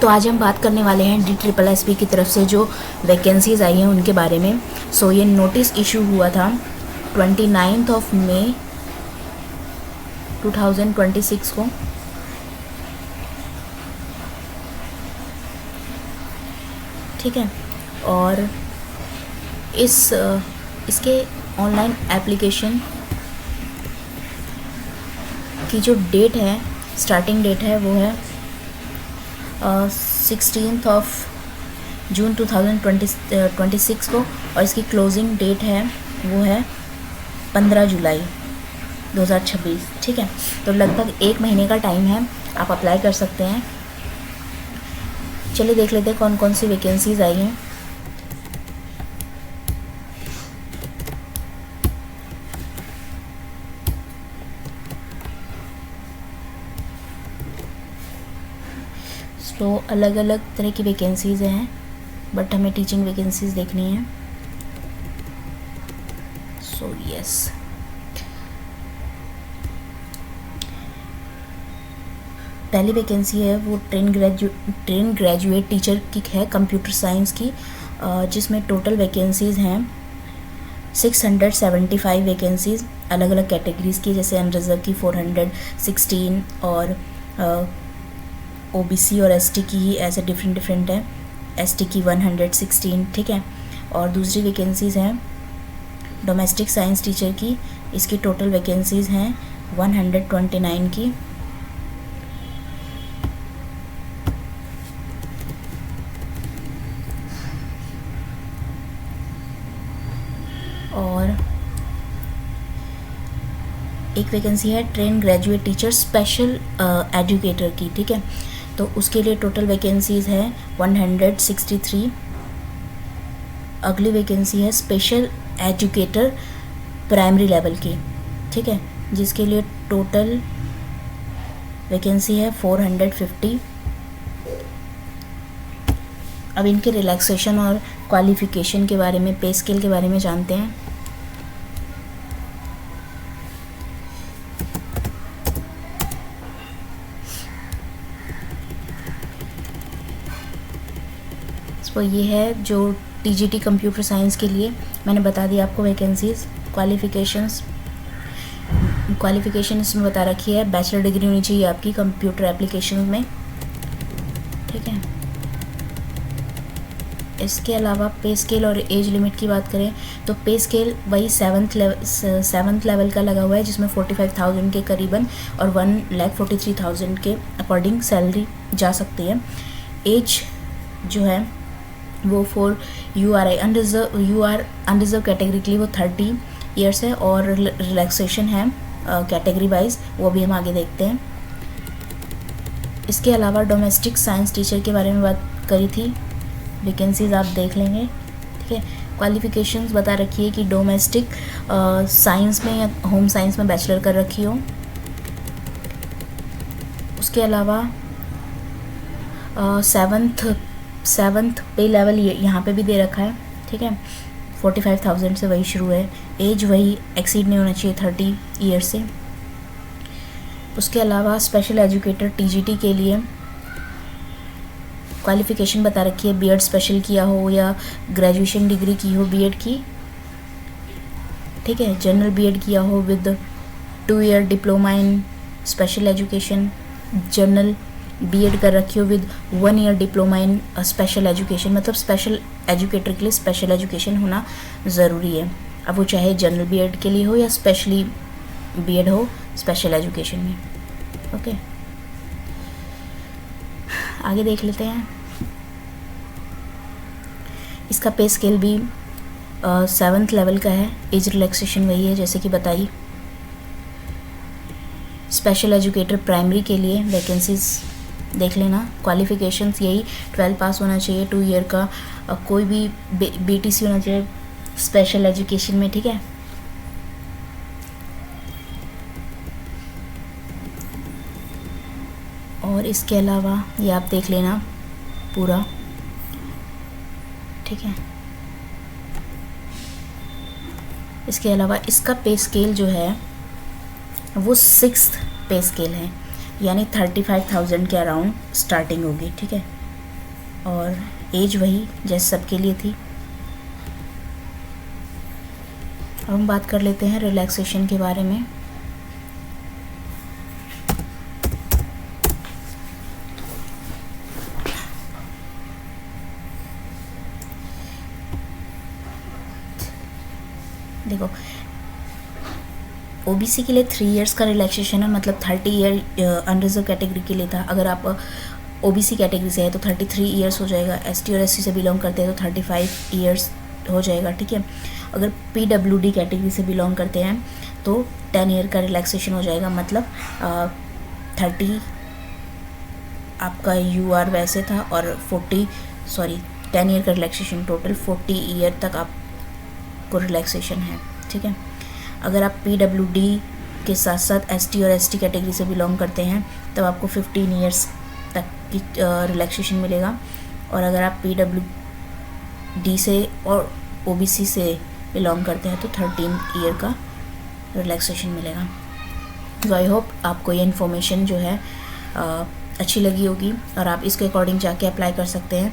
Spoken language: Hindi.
तो आज हम बात करने वाले हैं DSSB की तरफ से जो वैकेंसीज़ आई हैं उनके बारे में। सो ये नोटिस इशू हुआ था 29 मई 2026 को। ठीक है, और इसके ऑनलाइन एप्लीकेशन की जो डेट है, स्टार्टिंग डेट है, वो है 16 जून 2026 को, और इसकी क्लोजिंग डेट है वो है 15 जुलाई 2026। ठीक है, तो लगभग 1 महीने का टाइम है, आप अप्लाई कर सकते हैं। चलिए देख लेते हैं कौन कौन सी वैकेंसीज़ आई हैं। तो अलग अलग तरह की वैकेंसीज़ हैं, बट हमें टीचिंग वैकेंसीज़ देखनी है। सो यस, पहली वैकेंसी है वो ट्रेन ग्रेजुएट टीचर की है, कंप्यूटर साइंस की, जिसमें टोटल वैकेंसीज़ हैं 675 वैकेंसीज़ अलग अलग कैटेगरीज़ की, जैसे अनरिजर्व की 416 और OBC और ST की ही ऐसे डिफरेंट है, ST की 116। ठीक है, और दूसरी वैकेंसीज़ हैं डोमेस्टिक साइंस टीचर की, इसकी टोटल वैकेंसीज़ हैं 129 की। और एक वैकेंसी है train graduate teacher special educator की। ठीक है, तो उसके लिए टोटल वैकेंसीज़ है 163। अगली वैकेंसी है स्पेशल एजुकेटर प्राइमरी लेवल की। ठीक है, जिसके लिए टोटल वैकेंसी है 450। अब इनके रिलैक्सेशन और क्वालिफ़िकेशन के बारे में, पे स्केल के बारे में जानते हैं। तो ये है जो TGT कंप्यूटर साइंस के लिए मैंने बता दिया आपको वैकेंसीज़। क्वालिफ़िकेशन इसमें बता रखी है, बैचलर डिग्री होनी चाहिए आपकी कंप्यूटर एप्लीकेशन में। ठीक है, इसके अलावा पे स्केल और एज लिमिट की बात करें तो पे स्केल वही 7th लेवल का लगा हुआ है, जिसमें 45,000 के करीबन और 1,43,000 के अकॉर्डिंग सैलरी जा सकती है। एज जो है वो फॉर URI अनरिजर्व कैटेगरी के लिए वो 30 ईयर्स है, और रिलैक्सेशन है कैटेगरी वाइज, वो भी हम आगे देखते हैं। इसके अलावा डोमेस्टिक साइंस टीचर के बारे में बात करी थी, वैकेंसीज आप देख लेंगे। ठीक है, क्वालिफ़िकेशंस बता रखी है कि डोमेस्टिक साइंस में या होम साइंस में बैचलर कर रखी हो। उसके अलावा 7th पे लेवल यहाँ पे भी दे रखा है। ठीक है, 45,000 से वही शुरू है, एज वही एक्सीड नहीं होना चाहिए 30 ईयर से। उसके अलावा स्पेशल एजुकेटर TGT के लिए क्वालिफ़िकेशन बता रखी है, B.Ed स्पेशल किया हो या ग्रेजुएशन डिग्री की हो B.Ed की। ठीक है, जनरल B.Ed किया हो with 2 year diploma in special education, general B.Ed कर रखी हो with 1 year diploma in special education. मतलब स्पेशल एजुकेटर के लिए स्पेशल एजुकेशन होना ज़रूरी है, अब वो चाहे जनरल B.Ed के लिए हो या स्पेशली B.Ed हो स्पेशल एजुकेशन में। ओके, आगे देख लेते हैं। इसका पे स्केल भी 7th लेवल का है, एज रिलैक्सेशन वही है जैसे कि बताई। स्पेशल एजुकेटर प्राइमरी के लिए वैकेंसीज देख लेना। क्वालिफ़िकेशंस यही 12 पास होना चाहिए, 2 ईयर का कोई भी BTC होना चाहिए स्पेशल एजुकेशन में। ठीक है, और इसके अलावा ये आप देख लेना पूरा। ठीक है, इसके अलावा इसका पे स्केल जो है वो 6th पे स्केल है, यानी 35,000 के अराउंड स्टार्टिंग होगी। ठीक है, और एज वही जैसे सबके लिए थी। अब हम बात कर लेते हैं रिलैक्सेशन के बारे में। देखो, ओबीसी के लिए 3 इयर्स का रिलैक्सेशन है, मतलब 30 ईयर अनरिजर्व कैटेगरी के लिए था। अगर आप ओबीसी कैटेगरी से है तो 33 इयर्स हो जाएगा। एसटी और एससी से बिलोंग करते हैं तो 35 इयर्स हो जाएगा, ठीक है। अगर पीडब्ल्यूडी कैटेगरी से बिलोंग करते हैं तो 10 ईयर का रिलैक्सेशन हो जाएगा, मतलब 30 आपका यूआर वैसे था और 10 ईयर का रिलैक्सेशन, टोटल 40 ईयर तक आपको रिलैक्सेशन है, ठीक है। अगर आप पीडब्ल्यूडी के साथ साथ एसटी और एसटी कैटेगरी से बिलोंग करते हैं तब आपको 15 ईयर्स तक की रिलैक्सेशन मिलेगा। और अगर आप पीडब्ल्यूडी से और ओबीसी से बिलोंग करते हैं तो 13 ईयर का रिलैक्सेशन मिलेगा। तो आई होप आपको ये इन्फॉर्मेशन जो है अच्छी लगी होगी और आप इसके अकॉर्डिंग जाके अप्लाई कर सकते हैं।